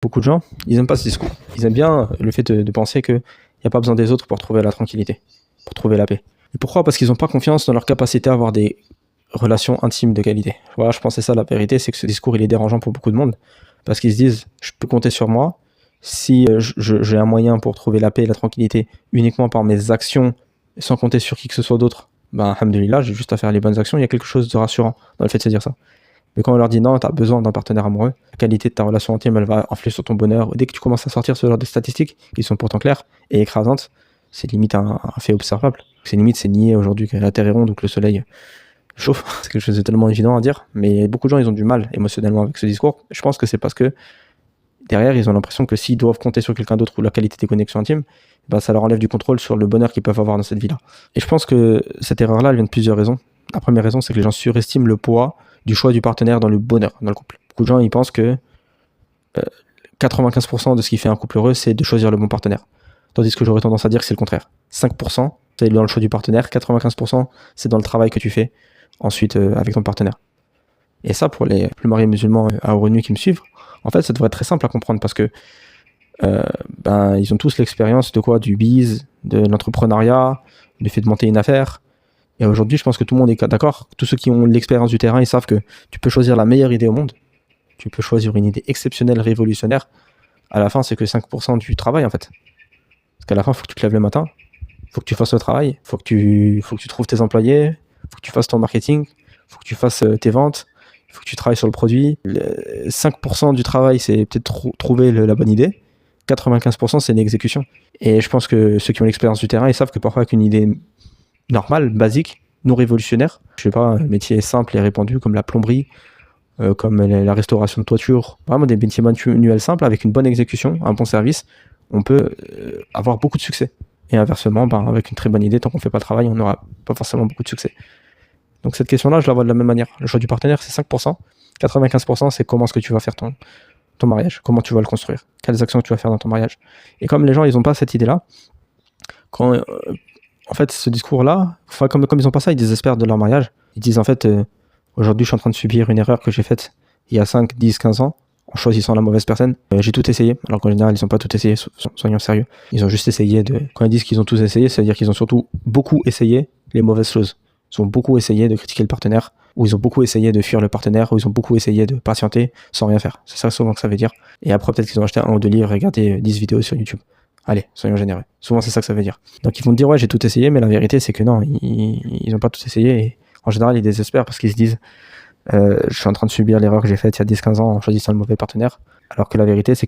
Beaucoup de gens, ils aiment pas ce discours. Ils aiment bien le fait de penser qu'il n'y a pas besoin des autres pour trouver la tranquillité, pour trouver la paix. Et pourquoi? Parce qu'ils n'ont pas confiance dans leur capacité à avoir des relations intimes de qualité. Voilà, je pense que c'est ça la vérité, c'est que ce discours, il est dérangeant pour beaucoup de monde. Parce qu'ils se disent, je peux compter sur moi, si j'ai un moyen pour trouver la paix et la tranquillité uniquement par mes actions, sans compter sur qui que ce soit d'autre, ben, alhamdoulilah, j'ai juste à faire les bonnes actions, il y a quelque chose de rassurant dans le fait de se dire ça. Mais quand on leur dit non, tu as besoin d'un partenaire amoureux, la qualité de ta relation intime, elle va influer sur ton bonheur. Dès que tu commences à sortir ce genre de statistiques, qui sont pourtant claires et écrasantes, c'est limite un fait observable. C'est nié aujourd'hui que la Terre est ronde, donc le soleil chauffe. C'est quelque chose de tellement évident à dire, mais beaucoup de gens, ils ont du mal émotionnellement avec ce discours. Je pense que c'est parce que derrière, ils ont l'impression que s'ils doivent compter sur quelqu'un d'autre ou la qualité des connexions intimes, ben, ça leur enlève du contrôle sur le bonheur qu'ils peuvent avoir dans cette vie-là. Et je pense que cette erreur-là, elle vient de plusieurs raisons. La première raison, c'est que les gens surestiment le poids du choix du partenaire dans le bonheur, dans le couple. Beaucoup de gens, ils pensent que 95% de ce qui fait un couple heureux, c'est de choisir le bon partenaire. Tandis que j'aurais tendance à dire que c'est le contraire. 5%, c'est dans le choix du partenaire, 95%, c'est dans le travail que tu fais ensuite avec ton partenaire. Et ça, pour les plus mariés musulmans à haut revenu qui me suivent, en fait, ça devrait être très simple à comprendre parce que ils ont tous l'expérience de quoi? Du biz, de l'entrepreneuriat, du fait de monter une affaire. Et aujourd'hui, je pense que tout le monde est d'accord. Tous ceux qui ont l'expérience du terrain, ils savent que tu peux choisir la meilleure idée au monde. Tu peux choisir une idée exceptionnelle, révolutionnaire. À la fin, c'est que 5% du travail, en fait. Parce qu'à la fin, il faut que tu te lèves le matin. Il faut que tu fasses le travail. Il faut que tu trouves tes employés. Il faut que tu fasses ton marketing. Il faut que tu fasses tes ventes. Il faut que tu travailles sur le produit. 5% du travail, c'est peut-être trouver la bonne idée. 95%, c'est l'exécution. Et je pense que ceux qui ont l'expérience du terrain, ils savent que parfois, avec une idée normal, basique, non révolutionnaire. Je sais pas, un métier simple et répandu comme la plomberie, comme la restauration de toiture. Vraiment des métiers manuels simples avec une bonne exécution, un bon service, on peut avoir beaucoup de succès. Et inversement, avec une très bonne idée, tant qu'on fait pas le travail, on n'aura pas forcément beaucoup de succès. Donc cette question-là, je la vois de la même manière. Le choix du partenaire, c'est 5%. 95%, c'est comment est-ce que tu vas faire ton mariage, comment tu vas le construire, quelles actions tu vas faire dans ton mariage. Et comme les gens, ils n'ont pas cette idée-là, quand en fait, ce discours-là, comme ils n'ont pas ça, ils désespèrent de leur mariage. Ils disent en fait, aujourd'hui, je suis en train de subir une erreur que j'ai faite il y a 5, 10, 15 ans, en choisissant la mauvaise personne. J'ai tout essayé, alors qu'en général, ils n'ont pas tout essayé, soyons sérieux. Ils ont juste essayé Quand ils disent qu'ils ont tous essayé, ça veut dire qu'ils ont surtout beaucoup essayé les mauvaises choses. Ils ont beaucoup essayé de critiquer le partenaire, ou ils ont beaucoup essayé de fuir le partenaire, ou ils ont beaucoup essayé de patienter sans rien faire. C'est ça souvent que ça veut dire. Et après, peut-être qu'ils ont acheté 1 ou 2 livres et regardé 10 vidéos sur YouTube. Allez, soyons généreux. Souvent, c'est ça que ça veut dire. Donc, ils vont te dire, ouais, j'ai tout essayé, mais la vérité, c'est que non, ils n'ont pas tout essayé. Et en général, ils désespèrent parce qu'ils se disent, je suis en train de subir l'erreur que j'ai faite il y a 10-15 ans en choisissant le mauvais partenaire. Alors que la vérité, c'est que